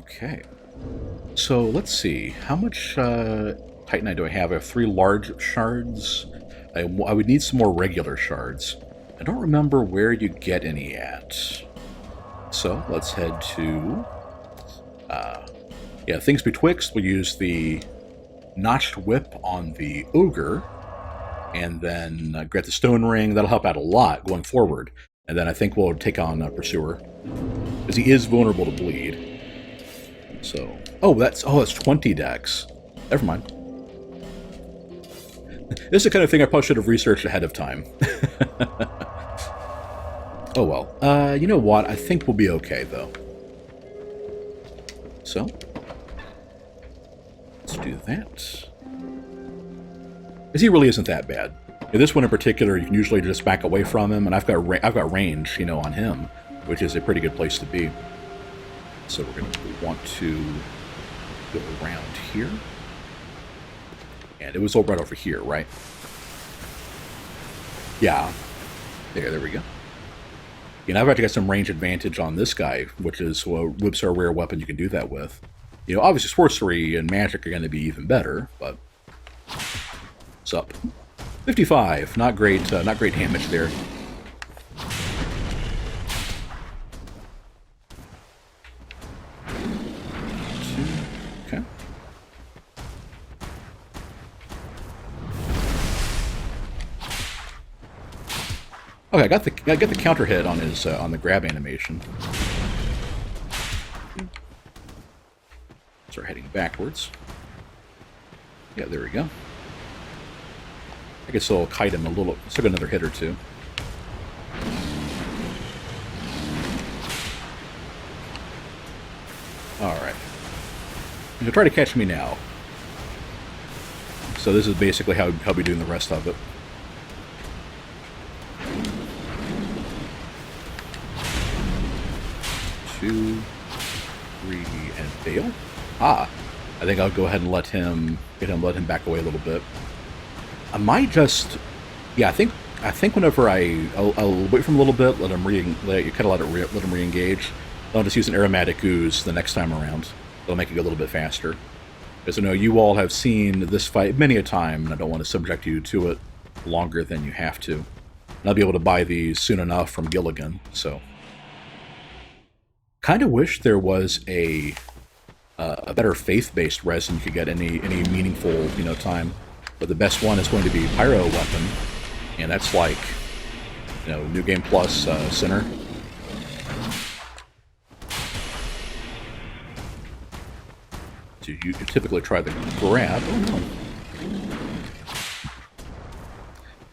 Okay. So let's see. How much Titanite do I have? I have 3 large shards. I would need some more regular shards. I don't remember where you get any at. So let's head to... yeah, things betwixt. We'll use the notched whip on the ogre. And then get the stone ring. That'll help out a lot going forward. And then I think we'll take on Pursuer. Because he is vulnerable to bleed. So... that's 20 decks. Never mind. This is the kind of thing I probably should have researched ahead of time. Oh well. You know what? I think we'll be okay, though. So, let's do that. Because he really isn't that bad. This one in particular, you can usually just back away from him, and I've got range, on him, which is a pretty good place to be. So we're going to want to go around here. And it was all right over here, right? Yeah. There we go. I've got to get some range advantage on this guy, which is, whips are a rare weapon you can do that with. Obviously sorcery and magic are going to be even better, but... What's up? 55. Not great damage there. Okay. Okay, I got the counter hit on his on the grab animation. Start heading backwards. Yeah, there we go. I guess I'll kite him a little. Let's take another hit or two. Alright. He'll try to catch me now. So this is basically how I'll be doing the rest of it. Two, 3, and fail. I think I'll go ahead and let him back away a little bit. I might just, yeah. I think whenever I'll wait for him a little bit, let him re-engage. I'll just use an aromatic ooze the next time around. It'll make it go a little bit faster. Because I know you all have seen this fight many a time, and I don't want to subject you to it longer than you have to. And I'll be able to buy these soon enough from Gilligan. So, kind of wish there was a better faith-based resin you could get any meaningful time. But the best one is going to be Pyro Weapon, and that's like, New Game Plus Sinner. So you typically try the grab. Oh no.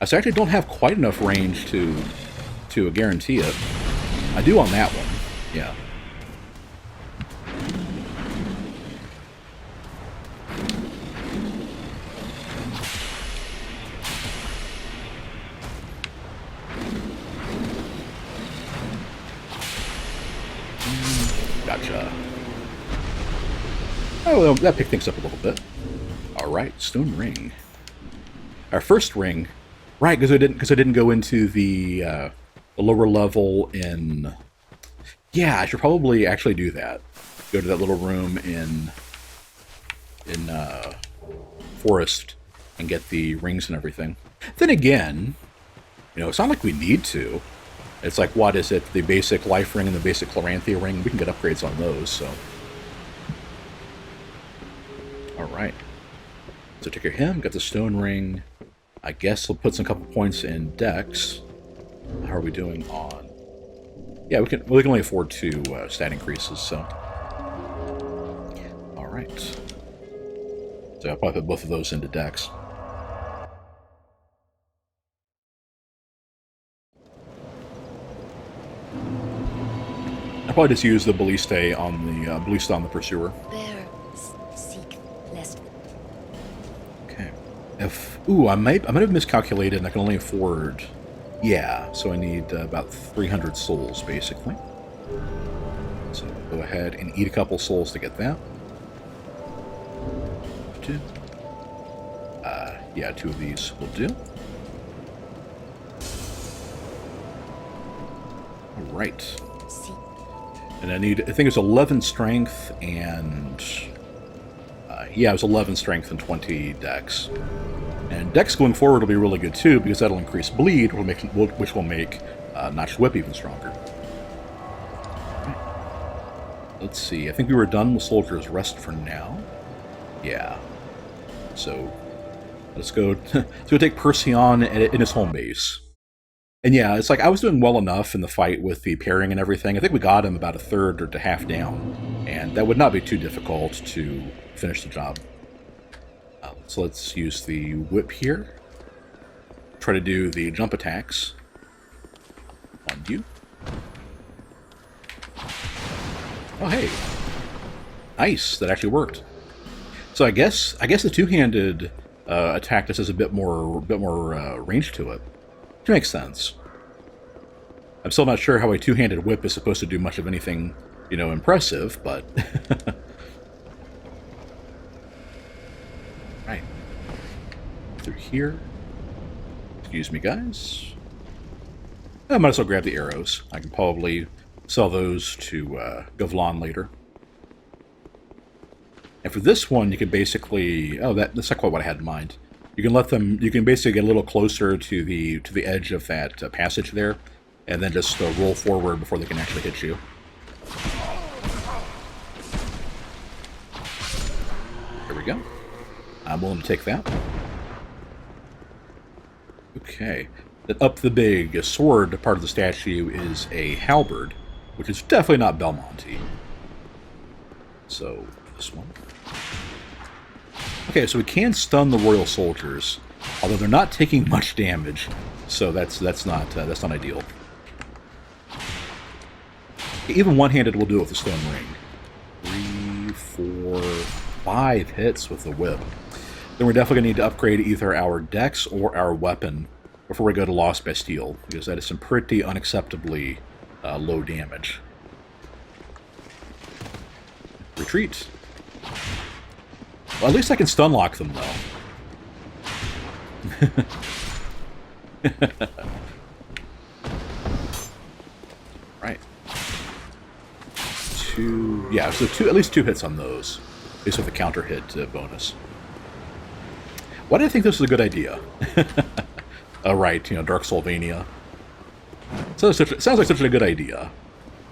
I actually don't have quite enough range to guarantee it. I do on that one, yeah. Gotcha. Oh, well, that picked things up a little bit. Alright, stone ring. Our first ring, right, because I didn't go into the lower level in... Yeah, I should probably actually do that. Go to that little room in Forest and get the rings and everything. Then again, it's not like we need to. It's like, what is it? The basic life ring and the basic Chloranthia ring. We can get upgrades on those, so... Alright. So take care of him, got the stone ring. I guess we'll put some couple points in Dex. How are we doing on... Yeah, we can only afford 2 stat increases, so... Alright. So I'll probably put both of those into Dex. I'll probably just use the Ballista on the Pursuer. Okay. I might have miscalculated, and I can only afford... Yeah, so I need about 300 souls, basically. So go ahead and eat a couple souls to get that. 2. Yeah, 2 of these will do. Alright. And I think it's 11 strength and... yeah, it was 11 strength and 20 dex. And dex going forward will be really good too, because that'll increase bleed, which will make Notched Whip even stronger. Let's see, I think we were done with Soldier's Rest for now. Yeah. So, let's go take Percy on in his home base. And yeah, it's like I was doing well enough in the fight with the parrying and everything. I think we got him about a third or to half down, and that would not be too difficult to finish the job. So let's use the whip here. Try to do the jump attacks on you. Oh hey, nice! That actually worked. So I guess the two-handed attack just has a bit more range to it. Which makes sense. I'm still not sure how a two-handed whip is supposed to do much of anything, you know, impressive, but... Right. Through here. Excuse me, guys. I might as well grab the arrows. I can probably sell those to Gavlan later. And for this one, you can basically... Oh, that's not quite what I had in mind. You can let them. You can basically get a little closer to the edge of that passage there, and then just roll forward before they can actually hit you. There we go. I'm willing to take that. Okay. Then up the big sword part of the statue is a halberd, which is definitely not Belmonty. So this one. Okay, so we can stun the royal soldiers, although they're not taking much damage, so that's not ideal. Even one-handed will do it with the stone ring. 3, 4, 5 hits with the whip. Then we're definitely going to need to upgrade either our dex or our weapon before we go to Lost Bastille, because that is some pretty unacceptably low damage. Retreat. Well, at least I can stun lock them, though. Right. Yeah, so at least 2 hits on those, at least with the counter hit bonus. Why do I think this was a good idea? Oh, right, you know, Darksoulvania. Sounds like such a good idea,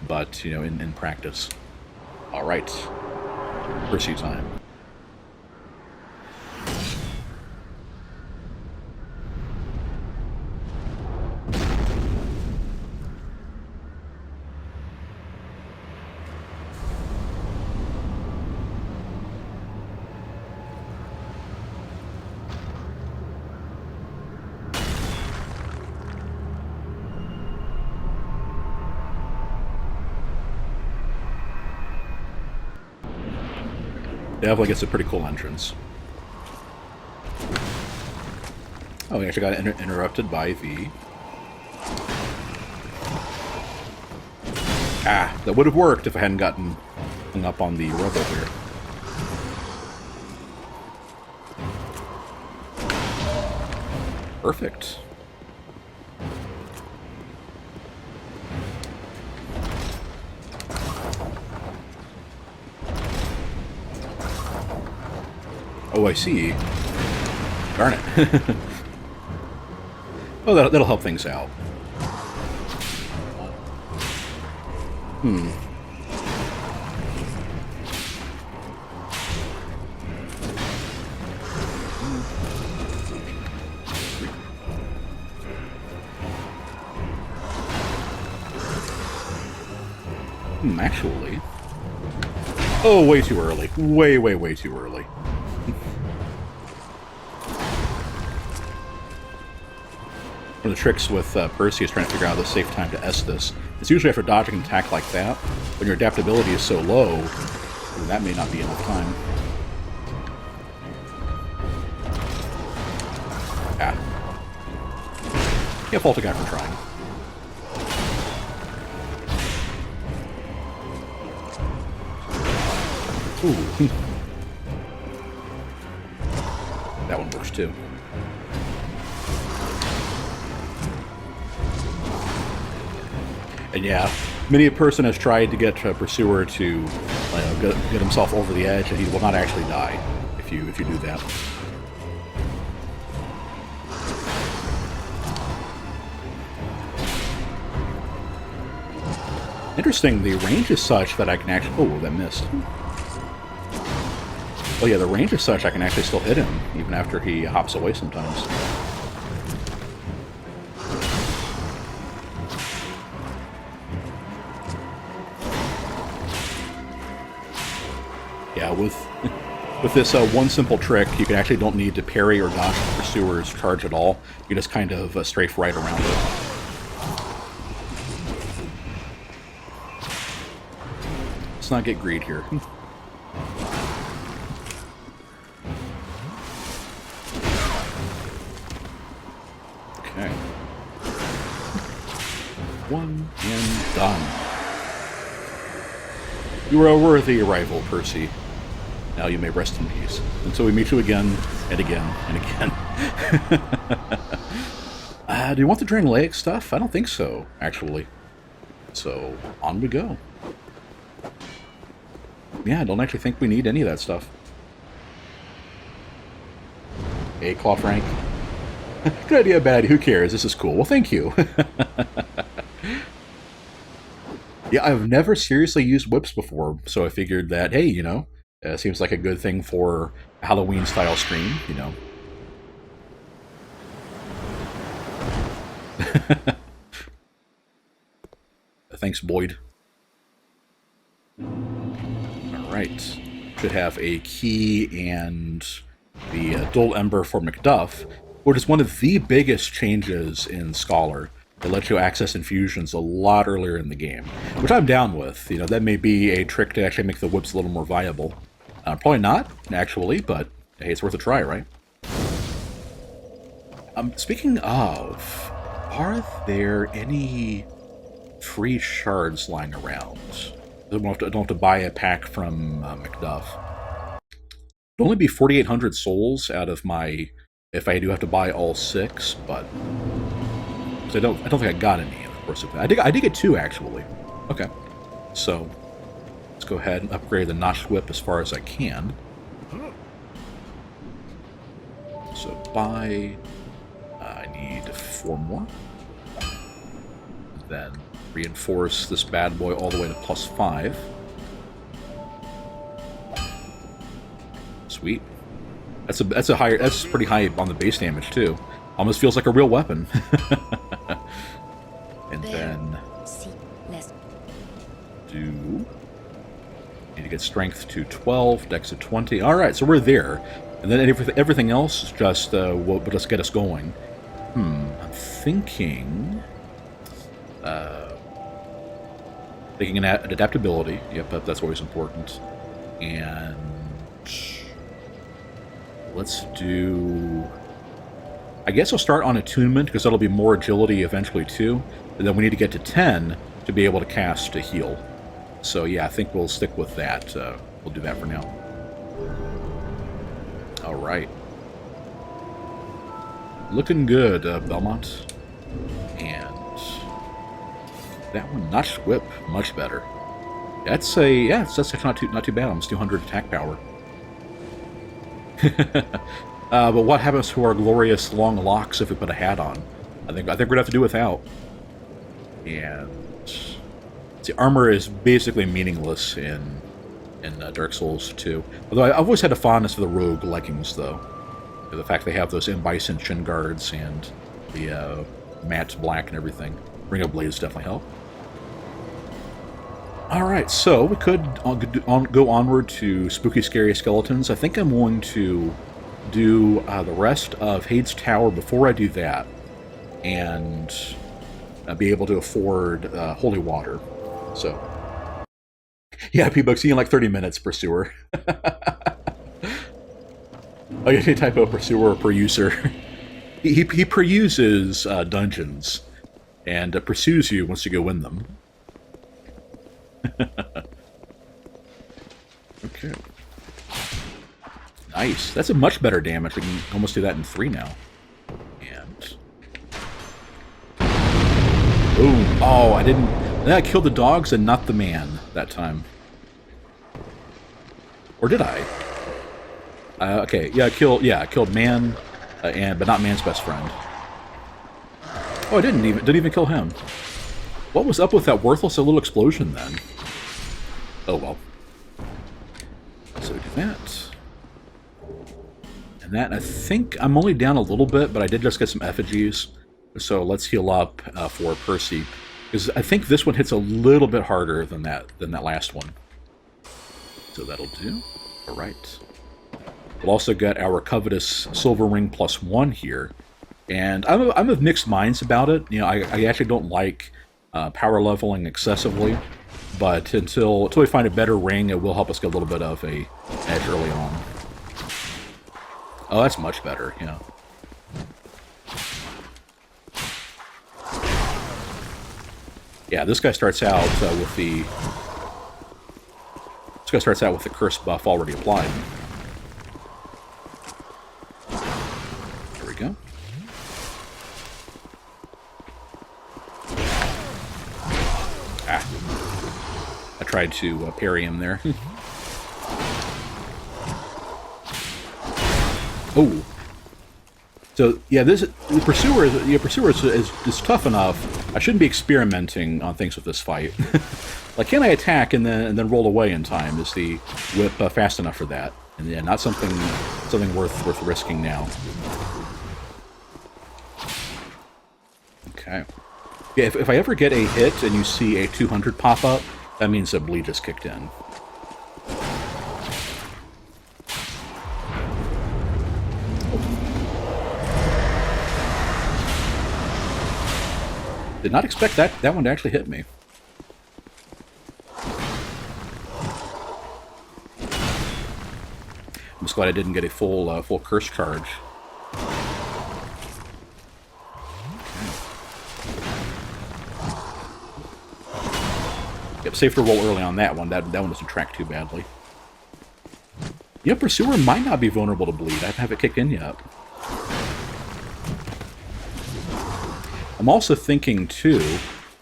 but, you know, in practice. All right. Percy time. Definitely gets a pretty cool entrance. Oh, we actually got interrupted by the... Ah, that would have worked if I hadn't gotten hung up on the rebel here. Perfect. Oh, I see. Darn it. Oh, that'll help things out. Actually. Oh, way too early. Way too early. One of the tricks with Percy is trying to figure out the safe time to S this. It's usually after dodging an attack like that. When your adaptability is so low, then that may not be enough time. Ah. Can't fault a guy for trying. Ooh. That one works too. And yeah, Many a person has tried to get a pursuer to get himself over the edge, and he will not actually die if you do that. Interesting, the range is such that I can actually... Oh, that missed. Oh yeah, the range is such I can actually still hit him, even after he hops away sometimes. Yeah, with this one simple trick, you can actually don't need to parry or dodge the pursuer's charge at all. You just kind of strafe right around it. Let's not get greed here. Okay. One and done. You are a worthy rival, Percy. Now you may rest in peace. Until we meet you again, and again, and again. Do you want the Drangleic stuff? I don't think so, actually. So, on we go. Yeah, I don't actually think we need any of that stuff. Hey, Claw Frank. Good idea, bad. Who cares? This is cool. Well, thank you. Yeah, I've never seriously used whips before, so I figured that, hey, you know, seems like a good thing for a Halloween-style stream, you know. Thanks, Boyd. Alright. Should have a key and the Dull Ember for Macduff, which is one of the biggest changes in Scholar. It lets you access infusions a lot earlier in the game, which I'm down with. You know, that may be a trick to actually make the whips a little more viable. Probably not, actually, but hey, it's worth a try, right? Speaking of, are there any free shards lying around? I don't have to buy a pack from Macduff. It'll only be 4,800 souls out of my... if I do have to buy all 6, but... I don't think I got any, of course. I did get 2, actually. Okay. So, let's go ahead and upgrade the Notched Whip as far as I can. So, buy... I need 4 more. Then reinforce this bad boy all the way to +5. Sweet. That's pretty high on the base damage too. Almost feels like a real weapon. And then need to get strength to 12, dex to 20. All right, so we're there. And then everything else is just will just get us going. I'm thinking. Thinking an adaptability. Yep, that's always important. And let's do... I guess I'll start on attunement, because that'll be more agility eventually too. And then we need to get to 10 to be able to cast a heal. So yeah, I think we'll stick with that. We'll do that for now. Alright. Looking good, Belmont. And that one, Notched Whip, much better. That's actually not too bad. Almost 200 attack power. But what happens to our glorious long locks if we put a hat on? I think we're gonna have to do without. And the armor is basically meaningless in Dark Souls 2. Although I've always had a fondness for the rogue leggings, though. The fact they have those M-Bison shin guards and the matte black and everything. Ring of Blades definitely help. Alright, so we could go onward to Spooky Scary Skeletons. I think I'm going to do the rest of Heide's Tower before I do that, and be able to afford Holy Water. So, yeah, P-Bug, see you in like 30 minutes, Pursuer. Oh, you type out Pursuer per user. he peruses dungeons, and pursues you once you go in them. Okay. Nice. That's a much better damage. We can almost do that in 3 now. And... boom. Oh, I didn't... think I killed the dogs and not the man that time. Or did I? Okay, yeah, I killed man, but not man's best friend. Oh, I didn't even kill him. What was up with that worthless little explosion then? Oh well. So we do that. And that, I think I'm only down a little bit, but I did just get some effigies. So let's heal up for Percy. Because I think this one hits a little bit harder than that last one. So that'll do. Alright. We'll also get our covetous silver ring +1 here. And I'm of mixed minds about it. You know, I actually don't like power leveling excessively. But until we find a better ring, it will help us get a little bit of a edge early on. Oh, that's much better, yeah. Yeah, this guy starts out with the curse buff already applied. There we go. I tried to parry him there. Oh. So yeah, the pursuer is tough enough. I shouldn't be experimenting on things with this fight. Like, can I attack and then roll away in time? Is the whip fast enough for that? And yeah, not something worth risking now. Okay. Yeah, if I ever get a hit and you see a 200 pop up, that means the bleed just kicked in. Did not expect that one to actually hit me. I'm just glad I didn't get a full curse charge. Yep, safe to roll early on that one. That one doesn't track too badly. Yeah, Pursuer might not be vulnerable to bleed. I haven't have it kick in yet. I'm also thinking too,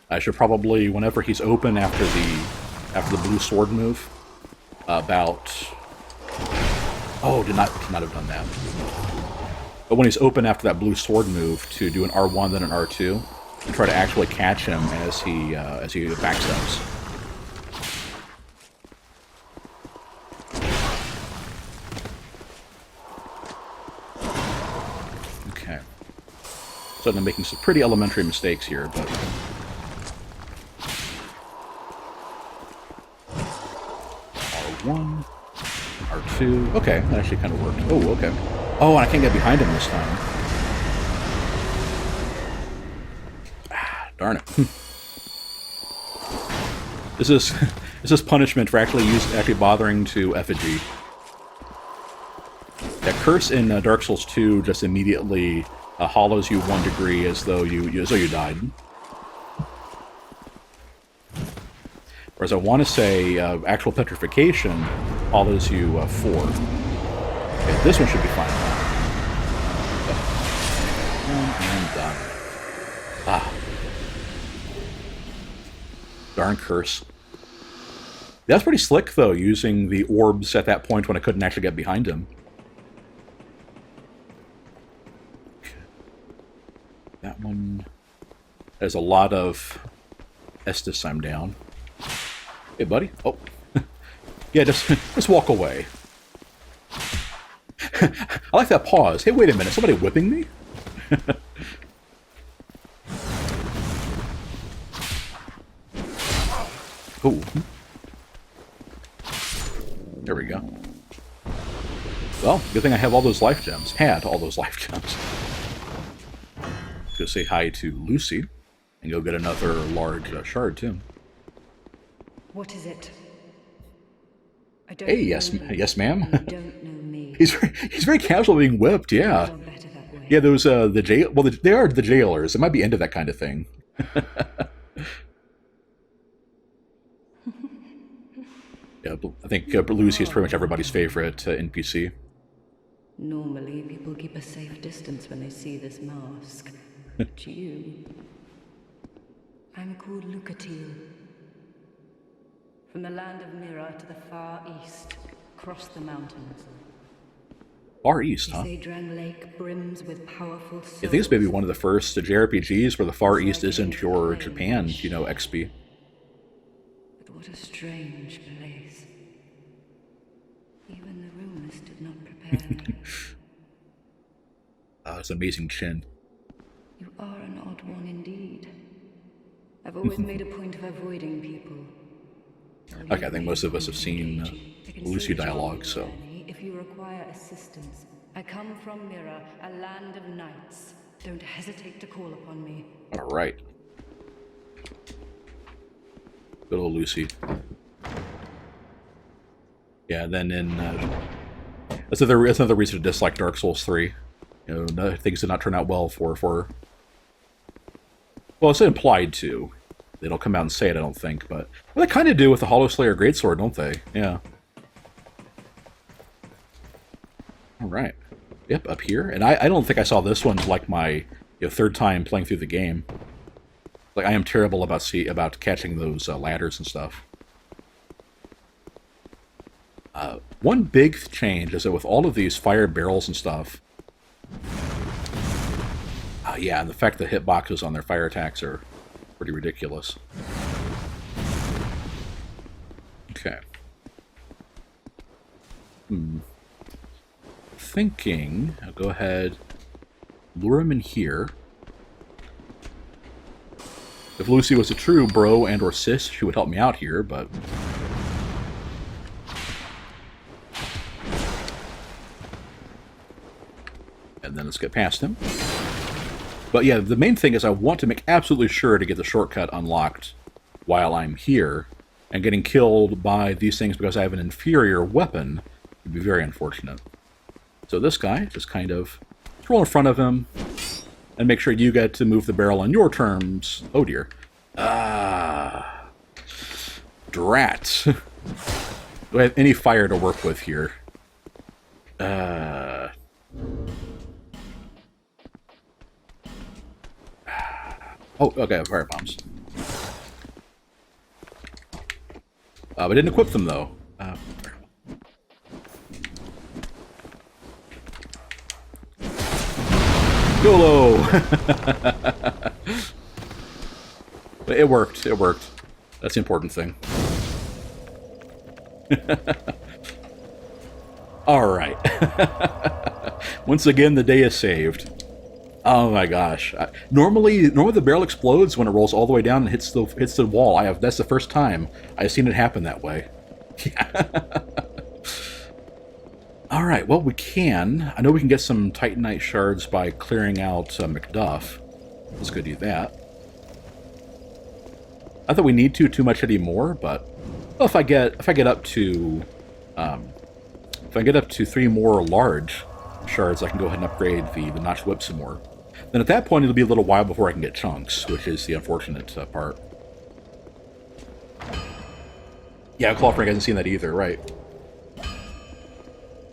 I should probably, whenever he's open after the blue sword move, about. Oh, did not have done that. But when he's open after that blue sword move, to do an R1 then an R2, and try to actually catch him as he backsteps. Okay. So I'm making some pretty elementary mistakes here, but. R1. R2. Okay, that actually kind of worked. Oh, okay. Oh, and I can't get behind him this time. Ah, darn it. This is punishment for actually bothering to effigy. That curse in Dark Souls 2 just immediately hollows you 1 degree as though you died. Whereas I want to say actual petrification hollows you 4. Okay, this one should be fine now. And done. Ah. Darn curse. That's pretty slick, though, using the orbs at that point when I couldn't actually get behind him. Okay. That one... There's a lot of Estus I'm down. Hey, buddy. Oh. Yeah, just walk away. I like that pause. Hey, wait a minute. Somebody whipping me? Ooh. There we go. Well, good thing I have all those life gems. Had all those life gems. Go say hi to Lucy, and go get another large shard, too. What is it? I don't Hey, yes, ma'am. You don't know me. He's very casual being whipped, yeah. Yeah, those the jail. Well, they are the jailers. It might be into that kind of thing. Yeah, I think Lucy is pretty much everybody's favorite NPC. Normally, people keep a safe distance when they see this mask. But you... I'm called Lucatil. From the land of Mira to the far east, across the mountains. Far East, huh? They say Drang Lake brims with powerful souls. I think it's maybe one of the first JRPGs where the Far East isn't your Japan, you know, XP. But what a strange place. Even the rumors did not prepare me. It's an amazing chin. You are an odd one indeed. I've always made a point of avoiding people. Okay, I think most of us have seen Lucy dialogue, so... If you require assistance, I come from Mira, a land of knights. Don't hesitate to call upon me. Alright. Good old Lucy. Yeah, then in... that's another reason to dislike Dark Souls 3. You know, things did not turn out well for... Well, it's implied to. They don't come out and say it, I don't think, but... Well, they kind of do with the Hollow Slayer Greatsword, don't they? Yeah. Alright. Yep, up here. And I don't think I saw this one like my third time playing through the game. Like, I am terrible about catching those ladders and stuff. One big change is that with all of these fire barrels and stuff... yeah, and the fact that hitboxes on their fire attacks are pretty ridiculous. Okay. Thinking, I'll go ahead, lure him in here. If Lucy was a true bro and or sis, she would help me out here, but... And then let's get past him. But yeah, the main thing is I want to make absolutely sure to get the shortcut unlocked while I'm here, and getting killed by these things because I have an inferior weapon would be very unfortunate. So this guy, just kind of roll in front of him, and make sure you get to move the barrel on your terms. Oh dear. Drat. Do I have any fire to work with here? Oh, okay, fire bombs. I didn't equip them, though. YOLO! It worked. It worked. That's the important thing. Alright. Once again, the day is saved. Oh my gosh. Normally the barrel explodes when it rolls all the way down and hits the wall. That's the first time I've seen it happen that way. Alright, well, we can. I know we can get some Titanite shards by clearing out Macduff. Let's go do that. Not that we need too much anymore, but well, if I get up to 3 more large shards, I can go ahead and upgrade the notched whip some more. Then at that point, it'll be a little while before I can get chunks, which is the unfortunate part. Yeah, Clawfrank hasn't seen that either, right?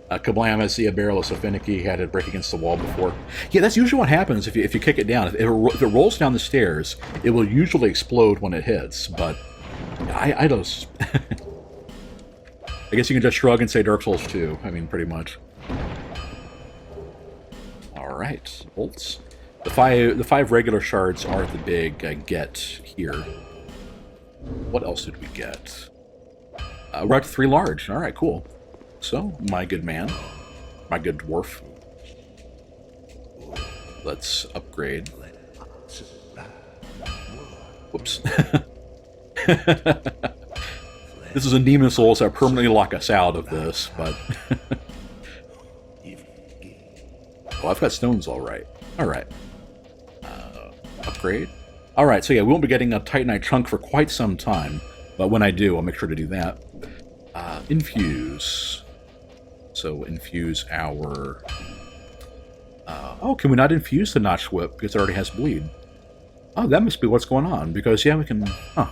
Kablam, I see a barrel is so finicky, had it break against the wall before. Yeah, that's usually what happens if you kick it down. If it rolls down the stairs, it will usually explode when it hits, but I don't... I guess you can just shrug and say Dark Souls 2. I mean, pretty much. Alright, bolts. The five regular shards are the big get here. What else did we get? We're up to 3 large. Alright, cool. So, my good man, my good dwarf, let's upgrade. Whoops. This is a Demon Souls that permanently lock us out of this, but... Oh, I've got stones alright. Alright. Upgrade. Alright, so yeah, we won't be getting a Titanite chunk for quite some time, but when I do, I'll make sure to do that. Infuse. So infuse our... oh, can we not infuse the notched whip because it already has bleed? Oh, that must be what's going on, because, yeah, we can... Huh.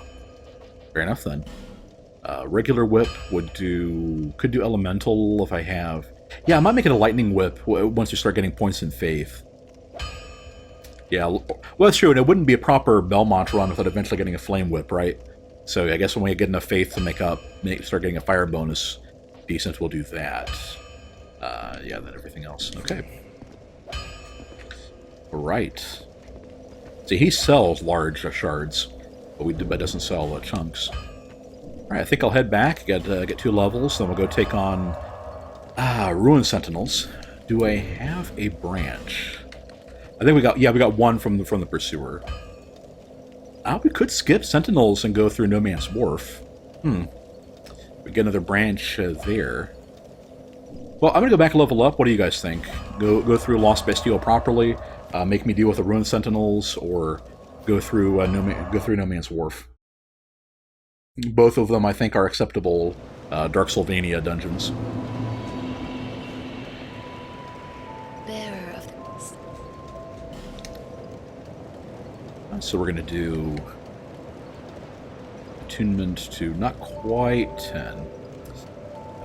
Fair enough, then. Regular whip could do elemental if I have... Yeah, I might make it a lightning whip once you start getting points in faith. Yeah, well, that's true, and it wouldn't be a proper Belmont run without eventually getting a flame whip, right? So I guess when we get enough faith to start getting a fire bonus decent, we'll do that. Yeah, then everything else. Okay. Alright. See, he sells large shards, but doesn't sell chunks. Alright, I think I'll head back, get 2 levels, then we'll go take on Ruin Sentinels. Do I have a branch? I think we got one from the Pursuer. We could skip Sentinels and go through No Man's Wharf. We get another branch there. Well, I'm gonna go back and level up. What do you guys think? Go through Lost Bastille properly, make me deal with the Ruin Sentinels, or go through No Man's Wharf. Both of them, I think, are acceptable Darksoulvania dungeons. Bearer of the... So we're going to do attunement to not quite 10.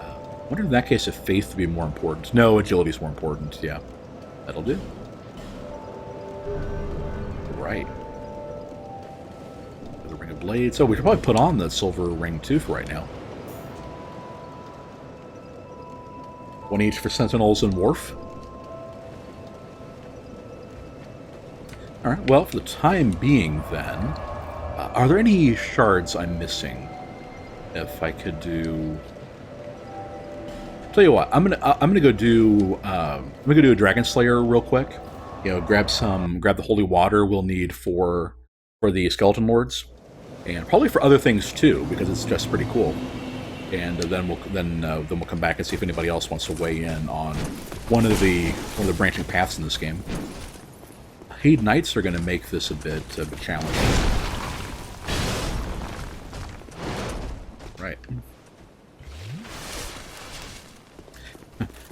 I wonder in that case if faith would be more important. No, agility is more important. Yeah, that'll do. Right. The Ring of Blades. Oh, we should probably put on the silver ring too for right now. 1 each for Sentinels and Wharf. Alright, well, for the time being, then, are there any shards I'm missing? If I could do... Tell you what, I'm gonna go do a Dragon Slayer real quick. You know, grab the holy water we'll need for the skeleton lords, and probably for other things too, because it's just pretty cool. And then we'll come back and see if anybody else wants to weigh in on one of the branching paths in this game. Heide Knights are going to make this a bit of a challenge. Right.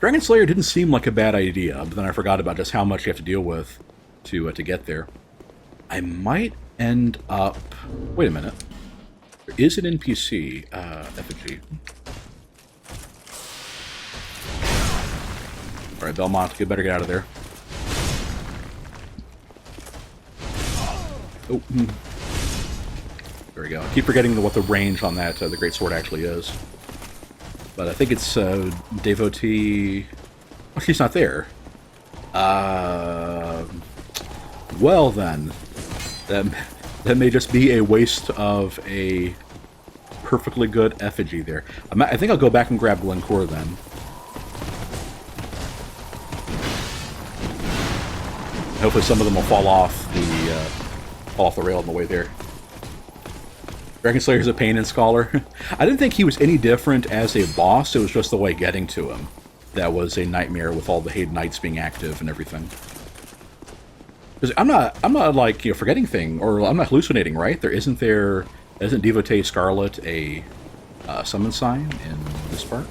Dragon Slayer didn't seem like a bad idea, but then I forgot about just how much you have to deal with to get there. I might end up... Wait a minute. There is an NPC, effigy. Alright, Belmont, you better get out of there. Oh, there we go. I keep forgetting what the range on that the great sword actually is. But I think it's devotee. Oh, she's not there. Well then, that may just be a waste of a perfectly good effigy there. I think I'll go back and grab Glencore then. Hopefully some of them will fall off the rail on the way there. Dragon Slayer's a pain in Scholar. I didn't think he was any different as a boss, it was just the way getting to him that was a nightmare with all the Heide Knights being active and everything. Because I'm not like, forgetting thing, or I'm not hallucinating, right? Isn't Devotee Scarlet a summon sign in this part?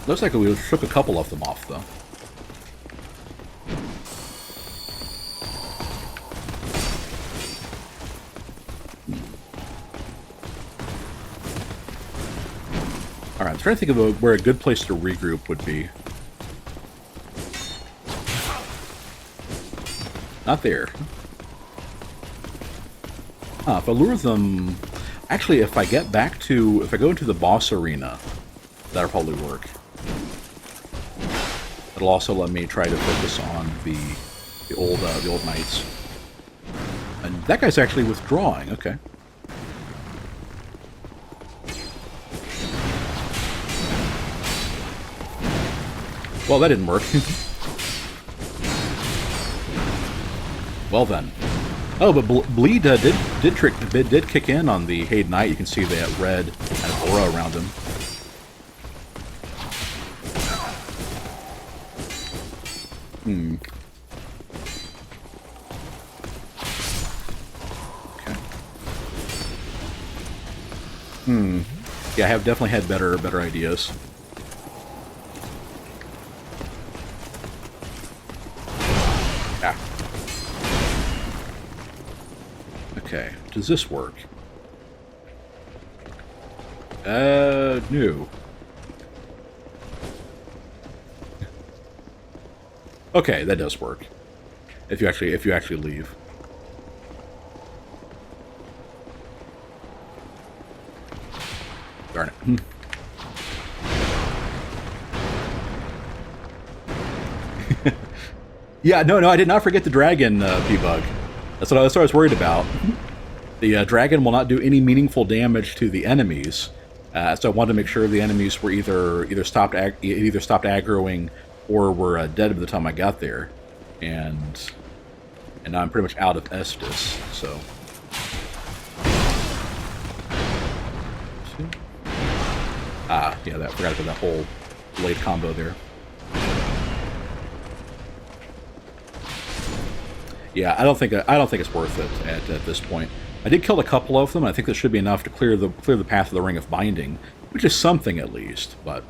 Looks like we shook a couple of them off, though. Alright, I'm trying to think of where a good place to regroup would be. Not there. If I lure them... Actually, if I go into the boss arena... That'll probably work. It'll also let me try to focus on the old knights. And that guy's actually withdrawing. Okay. Well, that didn't work. Well then. Oh, but bleed did kick in on the Heide Knight. You can see that red kind of aura around him. Okay. Yeah, I have definitely had better ideas. Ah. Okay, does this work? No. Okay, that does work. If you actually leave. Darn it. Yeah, no, I did not forget the dragon, P-Bug. That's what I was worried about. The dragon will not do any meaningful damage to the enemies, so I wanted to make sure the enemies were either stopped aggroing or were dead by the time I got there, and now I'm pretty much out of Estus. So, yeah, I forgot about that whole blade combo there. Yeah, I don't think it's worth it at this point. I did kill a couple of them. I think that should be enough to clear the path of the Ring of Binding, which is something at least. But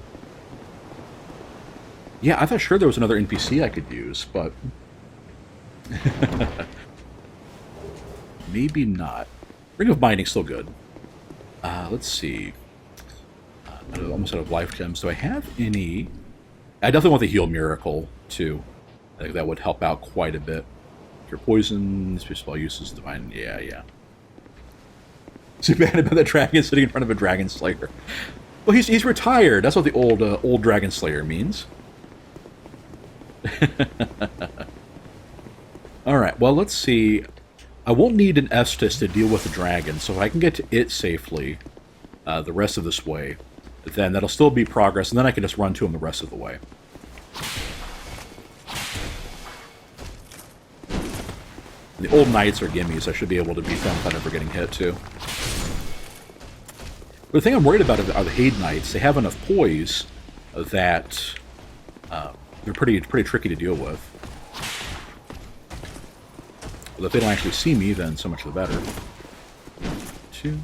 yeah, I thought sure there was another NPC I could use, but maybe not. Ring of Binding's still good. Let's see. I'm almost out of life gems. Do I have any? I definitely want the Heal Miracle too. I think that would help out quite a bit. Your poison, special spell uses divine. Yeah. Too bad about the dragon sitting in front of a dragon slayer. Well, he's retired. That's what the old dragon slayer means. All right. Well, let's see. I won't need an Estus to deal with the dragon, so if I can get to it safely, the rest of this way, then that'll still be progress, and then I can just run to him the rest of the way. The old knights are gimmies. I should be able to beat them without ever getting hit, too. But the thing I'm worried about are the Heide knights. They have enough poise that they're pretty tricky to deal with. But if they don't actually see me, then so much the better. 2.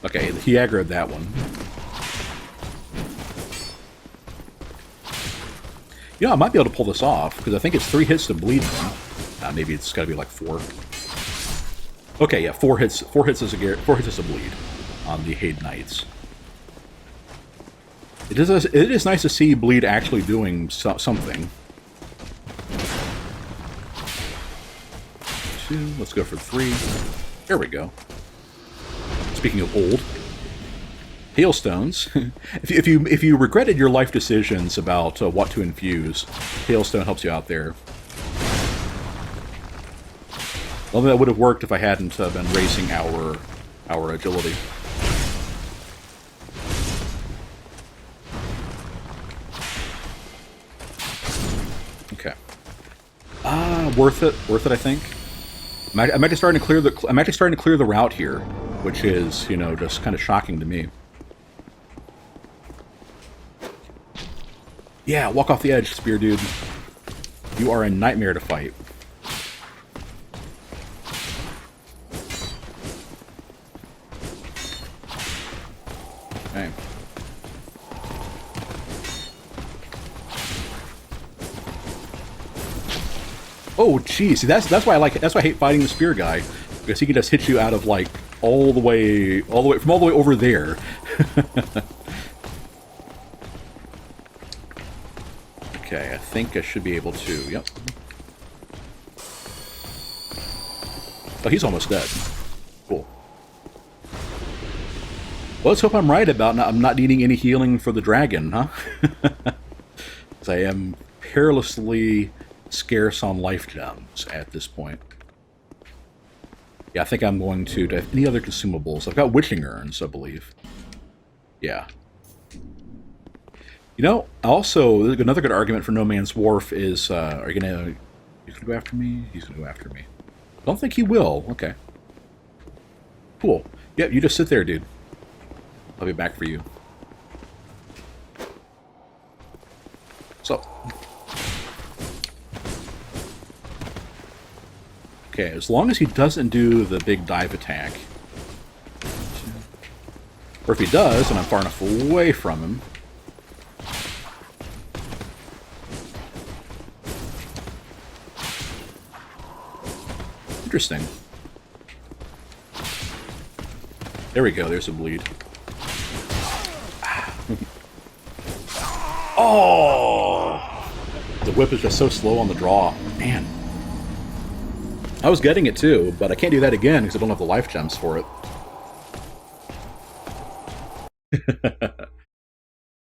Okay, he aggroed that one. You know, I might be able to pull this off, because I think it's 3 hits to bleed them. Maybe it's got to be like 4. Okay, yeah, 4 hits as a bleed on the Heide Knights. It is nice to see bleed actually doing something. 2, let's go for 3. There we go. Speaking of old. Hailstones. if you regretted your life decisions about what to infuse, Hailstone helps you out there. Although that would have worked if I hadn't been racing our agility. Okay. Worth it. I think. I'm actually starting to clear the route here, which is, you know, just kind of shocking to me. Yeah, walk off the edge, spear dude. You are a nightmare to fight. Okay. Oh, geez. See, that's why I like it. That's why I hate fighting the spear guy, because he can just hit you out of like all the way over there. Okay, I think I should be able to. Yep. Oh, he's almost dead. Cool. Well, let's hope I'm right about I'm not needing any healing for the dragon, huh? Because I am perilously scarce on life gems at this point. Yeah, I think I'm going to... Do I have any other consumables? I've got witching urns, I believe. Yeah. You know, also, another good argument for No Man's Wharf is, are you gonna... He's gonna go after me? He's gonna go after me. I don't think he will. Okay. Cool. Yep, you just sit there, dude. I'll be back for you. So... Okay, as long as he doesn't do the big dive attack. Or if he does, and I'm far enough away from him. Interesting. There we go, there's a bleed. Oh! The whip is just so slow on the draw. Man. I was getting it too, but I can't do that again because I don't have the life gems for it.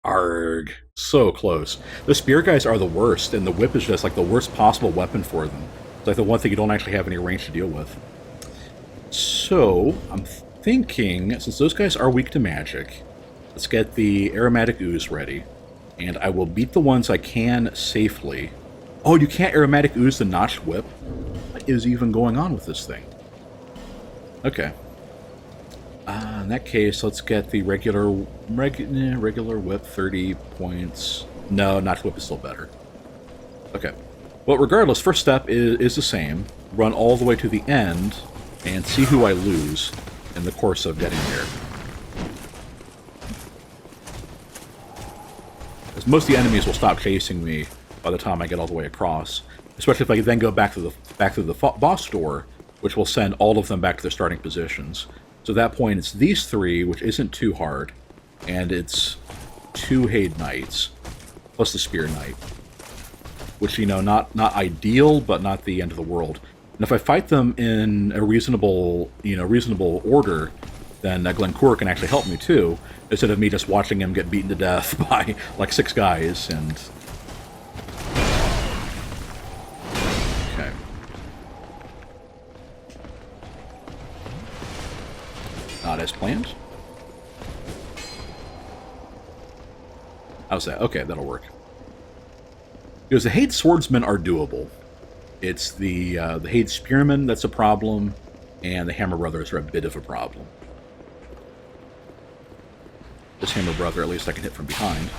Arg. So close. The spear guys are the worst, and the whip is just like the worst possible weapon for them. It's like the one thing you don't actually have any range to deal with. So, I'm thinking, since those guys are weak to magic, let's get the aromatic ooze ready. And I will beat the ones I can safely. Oh, you can't aromatic ooze the notched whip? What is even going on with this thing? Okay. In that case, let's get the regular whip, 30 points. No, notched whip is still better. Okay. Well, regardless, first step is the same. Run all the way to the end and see who I lose in the course of getting there. Because most of the enemies will stop chasing me by the time I get all the way across. Especially if I then go back to the boss door, which will send all of them back to their starting positions. So at that point, it's these three, which isn't too hard, and it's 2 Heide Knights, plus the Spear Knight. Which, you know, not ideal, but not the end of the world. And if I fight them in a reasonable order, then Glencore can actually help me too, instead of me just watching him get beaten to death by like 6 guys. And okay, not as planned. How's that? Okay, that'll work. Because the Heide swordsmen are doable. It's the Heide spearmen that's a problem, and the Hammer brothers are a bit of a problem. This Hammer brother, at least I can hit from behind.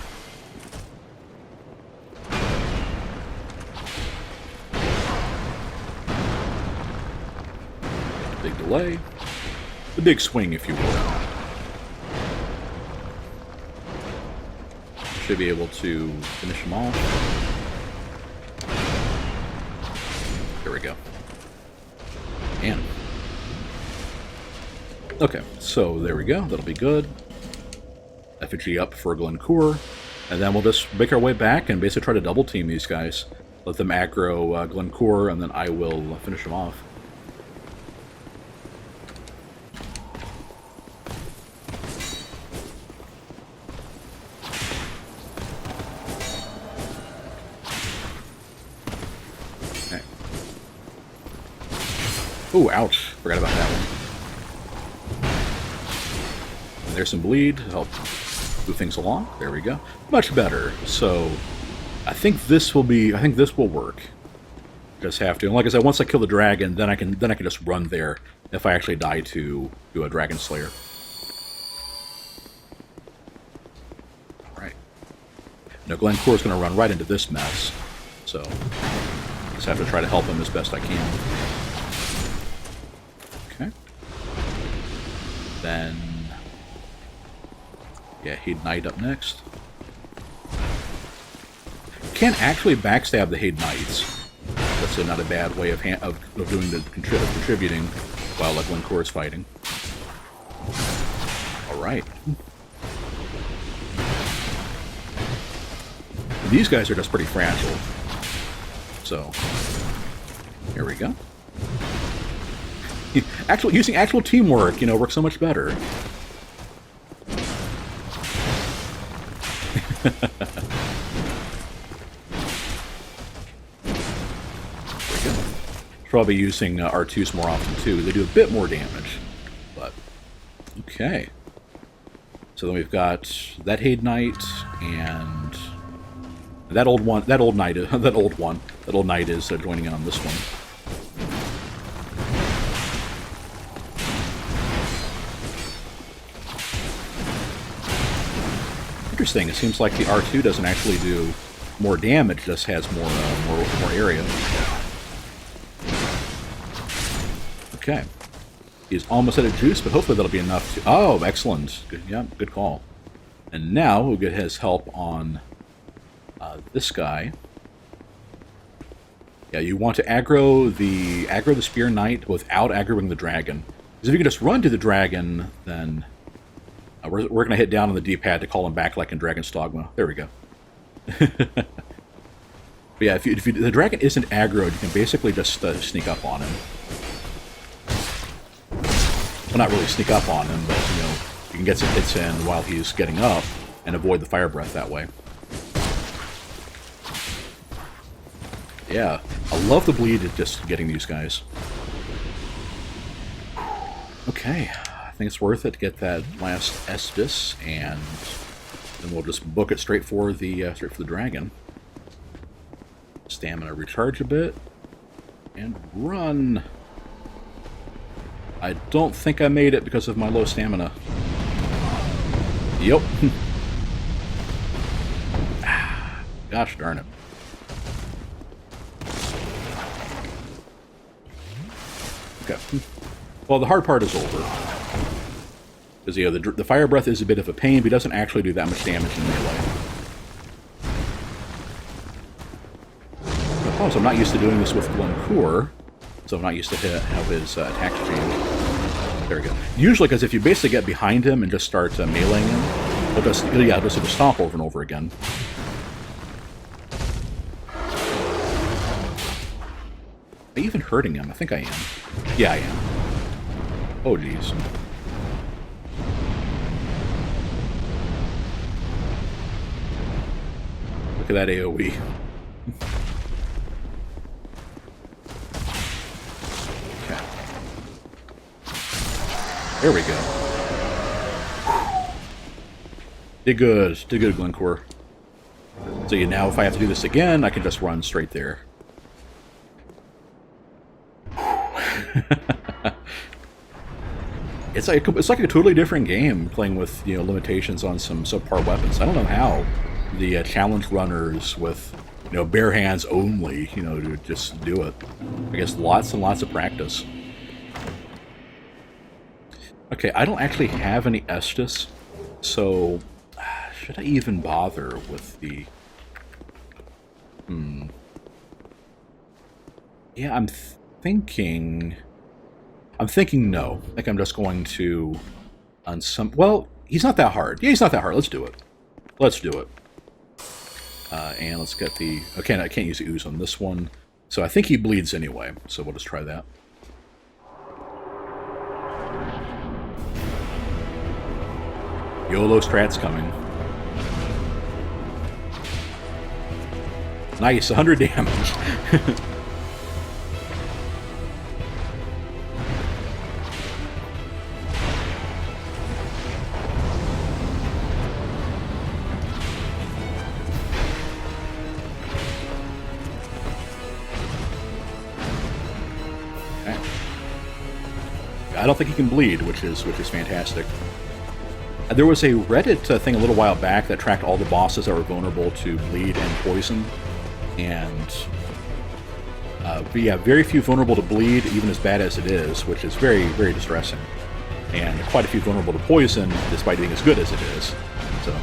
Big delay. The big swing, if you will. Should be able to finish them off. There we go. And okay, so there we go. That'll be good. Effigy up for Glencore, and then we'll just make our way back and basically try to double team these guys. Let them aggro Glencore, and then I will finish them off. Oh, ouch. Forgot about that one. And there's some bleed to help move things along. There we go. Much better. So, I think this will work. Just have to. And like I said, once I kill the dragon, then I can just run there if I actually die to a Dragon Slayer. Alright. Now Glencore's going to run right into this mess. So, just have to try to help him as best I can. Okay. Then, yeah, Heide Knight up next. Can't actually backstab the Heide Knights. That's not a bad way of doing the contributing while Glencore is fighting. All right. These guys are just pretty fragile. So, here we go. Using actual teamwork, works so much better. Probably using R2s more often too. They do a bit more damage, but okay. So then we've got that Heide Knight and that old one. That old knight is joining in on this one. Interesting. It seems like the R2 doesn't actually do more damage; just has more area. Okay. He's almost out of juice, but hopefully that'll be enough to... Oh, excellent. Good, yeah, good call. And now we'll get his help on this guy. Yeah, you want to aggro the Spear Knight without aggroing the dragon. Because if you can just run to the dragon, then we're going to hit down on the D-pad to call him back like in Dragon's Dogma. There we go. But yeah, if the dragon isn't aggroed, you can basically just sneak up on him. Well, not really sneak up on him, but, you know, you can get some hits in while he's getting up and avoid the fire breath that way. Yeah, I love the bleed at just getting these guys. Okay, I think it's worth it to get that last Estus, and then we'll just book it straight for the dragon. Stamina recharge a bit, and run. I don't think I made it because of my low stamina. Yep. Gosh darn it. Okay. Well, the hard part is over. Because, you know, the fire breath is a bit of a pain, but he doesn't actually do that much damage in melee. Oh, so I'm not used to doing this with Glencore, so I'm not used to how his attacks change. There we go. Usually, because if you basically get behind him and just start meleeing him, he'll just sort of stomp over and over again. Am I even hurting him? I think I am. Yeah, I am. Oh, jeez. Look at that AoE. Okay. There we go. Did good, Glencore. So now if I have to do this again, I can just run straight there. It's like a totally different game playing with, you know, limitations on some subpar weapons. I don't know how the challenge runners with, you know, bare hands only, you know, to just do it. I guess lots and lots of practice. Okay, I don't actually have any Estus, so should I even bother with the... Yeah, I'm thinking no. I think I'm just going to... Well, he's not that hard. Yeah, he's not that hard. Let's do it. Let's do it. And let's get the... Okay, I can't use the ooze on this one. So I think he bleeds anyway, so we'll just try that. YOLO strat's coming. Nice, 100 damage. Okay. I don't think he can bleed, which is fantastic. There was a Reddit thing a little while back that tracked all the bosses that were vulnerable to bleed and poison, and yeah, very few vulnerable to bleed, even as bad as it is, which is very, very distressing, and quite a few vulnerable to poison, despite being as good as it is. So,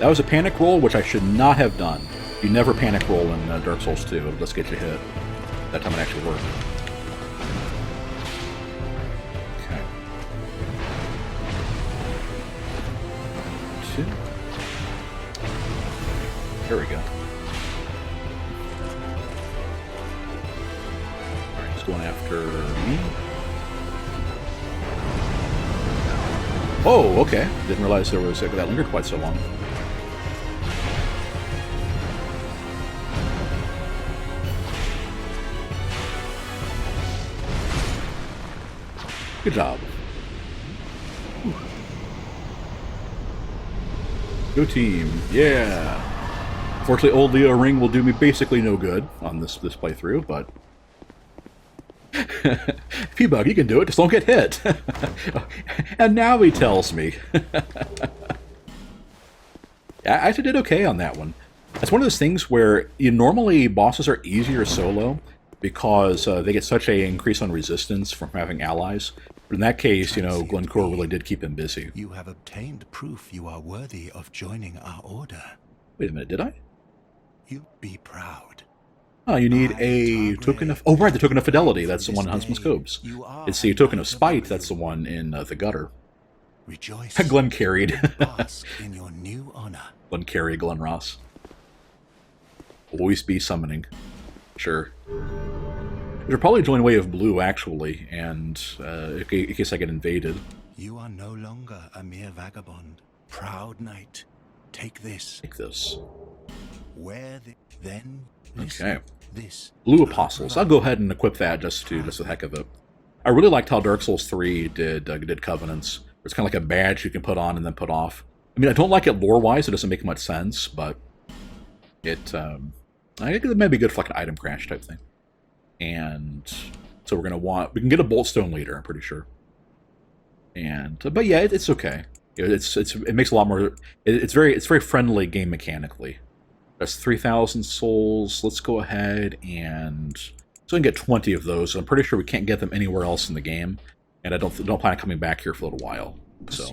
that was a panic roll, which I should not have done. You never panic roll in Dark Souls 2. It'll just get you hit. That time it actually worked. There we go. Alright, he's going after me. Oh, okay. Didn't realize there was that lingered quite so long. Good job. Go team. Yeah. Unfortunately, old Leo Ring will do me basically no good on this playthrough, but... P-Bug, you can do it, just don't get hit! And now he tells me. I actually did okay on that one. It's one of those things where normally bosses are easier solo because they get such an increase on resistance from having allies. But in that case, you know, Glencore really did keep him busy. You have obtained proof you are worthy of joining our order. Wait a minute, did I? You be proud. Oh, you need a token of... Oh, right, the token of fidelity. That's the one in Huntsman's Cobes. It's the token of spite. That's the one in the gutter. Rejoice. Glenn carried. Bask in your new honor. Glenn carry, Glenn Ross. Always be summoning. Sure. Should probably join Wave Blue, actually, and in case I get invaded. You are no longer a mere vagabond. Proud knight, take this. Take this. Wear then listen. Okay. This. Blue Apostles. I'll go ahead and equip that just for the heck of it. I really liked how Dark Souls 3 did Covenants. It's kind of like a badge you can put on and then put off. I mean, I don't like it lore-wise. It doesn't make much sense, but I think it might be good for like an item crash type thing. And so we can get a Boltstone later, I'm pretty sure. But yeah, it's okay. It makes a lot more. It's very friendly game mechanically. That's 3,000 souls. Let's go ahead and so we can get 20 of those. I'm pretty sure we can't get them anywhere else in the game, and I don't plan on coming back here for a little while. So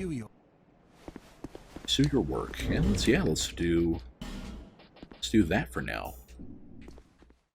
pursue your work, and let's do that for now.